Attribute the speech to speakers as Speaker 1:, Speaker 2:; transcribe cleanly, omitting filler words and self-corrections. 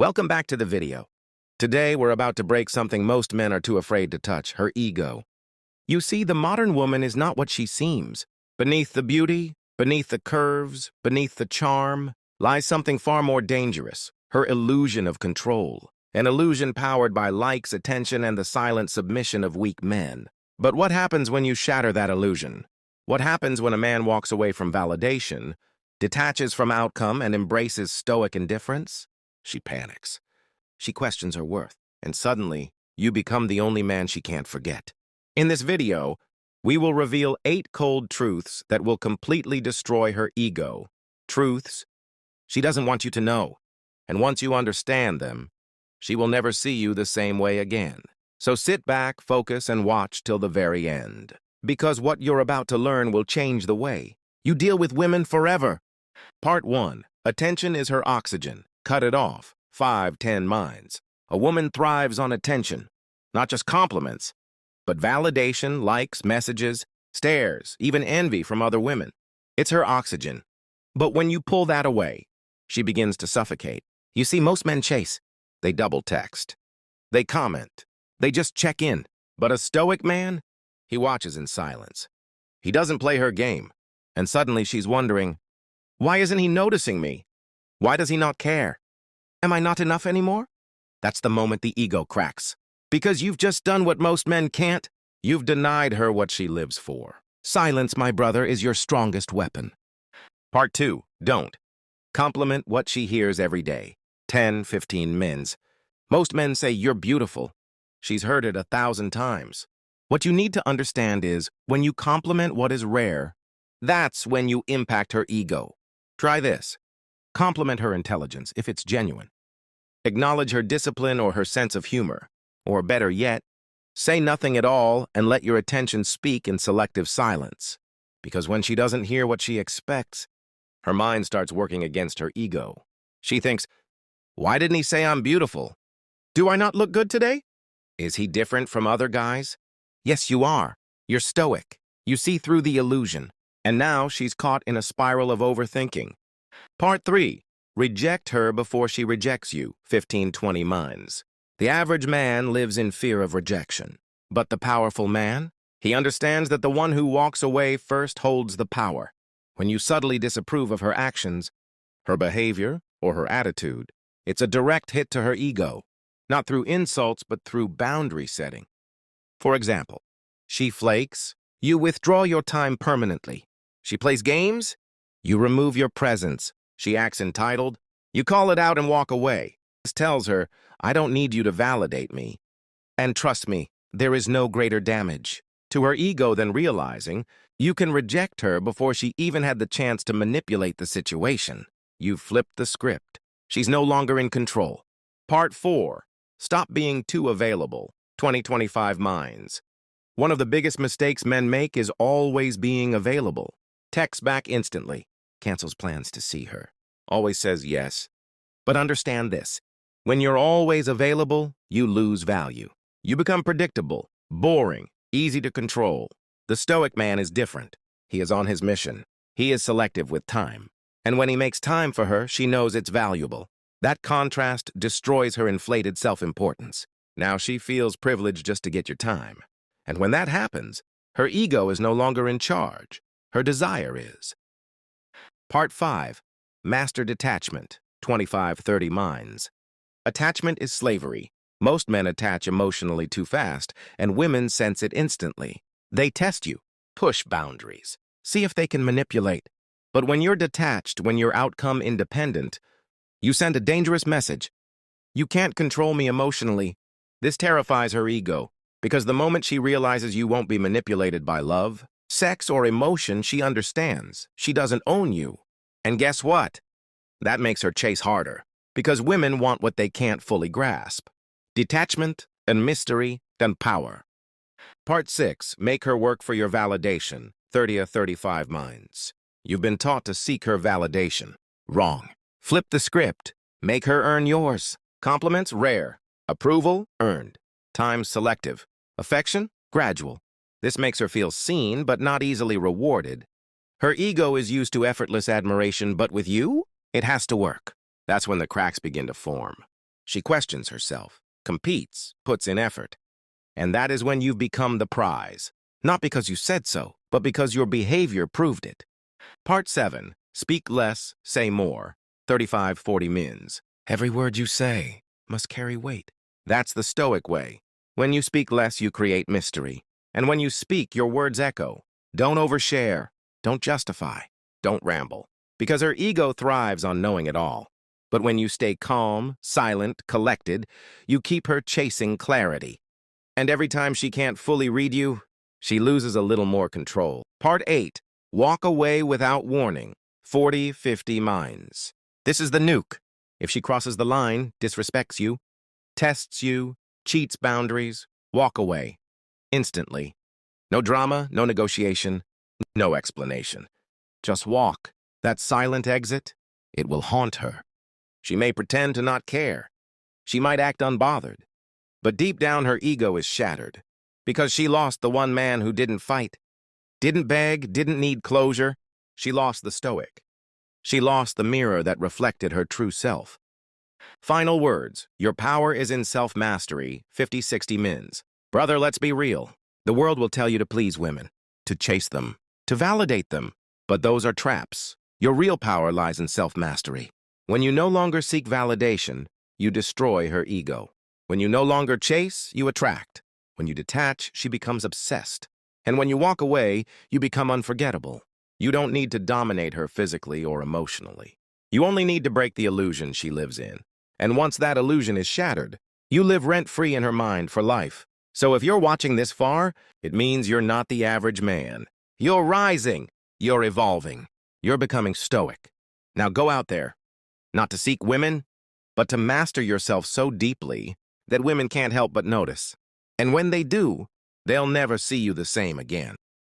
Speaker 1: Welcome back to the video. Today, we're about to break something most men are too afraid to touch, her ego. You see, the modern woman is not what she seems. Beneath the beauty, beneath the curves, beneath the charm, lies something far more dangerous, her illusion of control. An illusion powered by likes, attention, and the silent submission of weak men. But what happens when you shatter that illusion? What happens when a man walks away from validation, detaches from outcome, and embraces stoic indifference? She panics. She questions her worth, and suddenly, you become the only man she can't forget. In this video, we will reveal 8 cold truths that will completely destroy her ego. Truths she doesn't want you to know, and once you understand them, she will never see you the same way again. So sit back, focus, and watch till the very end. Because what you're about to learn will change the way you deal with women forever. Part 1. Attention is her oxygen. Cut it off. 5-10 minds. A woman thrives on attention. Not just compliments, but validation, likes, messages, stares, even envy from other women. It's her oxygen. But when you pull that away, she begins to suffocate. You see, most men chase. They double text. They comment. They just check in. But a stoic man, he watches in silence. He doesn't play her game. And suddenly she's wondering, why isn't he noticing me? Why does he not care? Am I not enough anymore? That's the moment the ego cracks. Because you've just done what most men can't. You've denied her what she lives for. Silence, my brother, is your strongest weapon. Part 2. Don't. Compliment what she hears every day. 10-15 mins. Most men say, you're beautiful. She's heard it 1,000 times. What you need to understand is, when you compliment what is rare, that's when you impact her ego. Try this. Compliment her intelligence if it's genuine. Acknowledge her discipline or her sense of humor. Or better yet, say nothing at all and let your attention speak in selective silence. Because when she doesn't hear what she expects, her mind starts working against her ego. She thinks, why didn't he say I'm beautiful? Do I not look good today? Is he different from other guys? Yes, you are. You're stoic. You see through the illusion. And now she's caught in a spiral of overthinking. Part 3. Reject her before she rejects you. 15-20 minds. The average man lives in fear of rejection. But the powerful man? He understands that the one who walks away first holds the power. When you subtly disapprove of her actions, her behavior, or her attitude, it's a direct hit to her ego. Not through insults, but through boundary setting. For example, she flakes, you withdraw your time permanently. She plays games, you remove your presence. She acts entitled, you call it out and walk away. This tells her, I don't need you to validate me. And trust me, there is no greater damage to her ego than realizing you can reject her before she even had the chance to manipulate the situation. You've flipped the script. She's no longer in control. Part 4. Stop being too available. 20-25 minds. One of the biggest mistakes men make is always being available. Texts back instantly. Cancels plans to see her. Always says yes. But understand this. When you're always available, you lose value. You become predictable, boring, easy to control. The stoic man is different. He is on his mission. He is selective with time. And when he makes time for her, she knows it's valuable. That contrast destroys her inflated self-importance. Now she feels privileged just to get your time. And when that happens, her ego is no longer in charge. Her desire is. Part 5. Master detachment. 25-30 minds. Attachment is slavery. Most men attach emotionally too fast, and women sense it instantly. They test you, push boundaries, see if they can manipulate. But when you're detached, when you're outcome independent, you send a dangerous message. You can't control me emotionally. This terrifies her ego, because the moment she realizes you won't be manipulated by love, sex, or emotion, she understands. She doesn't own you. And guess what? That makes her chase harder, because women want what they can't fully grasp. Detachment and mystery, then power. Part 6. Make her work for your validation. 30-35 minds. You've been taught to seek her validation. Wrong. Flip the script. Make her earn yours. Compliments, rare. Approval, earned. Time, selective. Affection, gradual. This makes her feel seen, but not easily rewarded. Her ego is used to effortless admiration, but with you, it has to work. That's when the cracks begin to form. She questions herself, competes, puts in effort. And that is when you've become the prize. Not because you said so, but because your behavior proved it. Part 7. Speak less, say more. 35-40 mins. Every word you say must carry weight. That's the Stoic way. When you speak less, you create mystery. And when you speak, your words echo. Don't overshare. Don't justify. Don't ramble. Because her ego thrives on knowing it all. But when you stay calm, silent, collected, you keep her chasing clarity. And every time she can't fully read you, she loses a little more control. Part 8. Walk away without warning. 40-50 mines. This is the nuke. If she crosses the line, disrespects you, tests you, cheats boundaries, walk away. Instantly. No drama, no negotiation, no explanation. Just walk. That silent exit, it will haunt her. She may pretend to not care. She might act unbothered. But deep down, her ego is shattered. Because she lost the one man who didn't fight, didn't beg, didn't need closure. She lost the Stoic. She lost the mirror that reflected her true self. Final words. Your power is in self-mastery. 50-60 mins. Brother, let's be real. The world will tell you to please women, to chase them, to validate them. But those are traps. Your real power lies in self-mastery. When you no longer seek validation, you destroy her ego. When you no longer chase, you attract. When you detach, she becomes obsessed. And when you walk away, you become unforgettable. You don't need to dominate her physically or emotionally. You only need to break the illusion she lives in. And once that illusion is shattered, you live rent-free in her mind for life. So if you're watching this far, it means you're not the average man. You're rising. You're evolving. You're becoming stoic. Now go out there, not to seek women, but to master yourself so deeply that women can't help but notice. And when they do, they'll never see you the same again.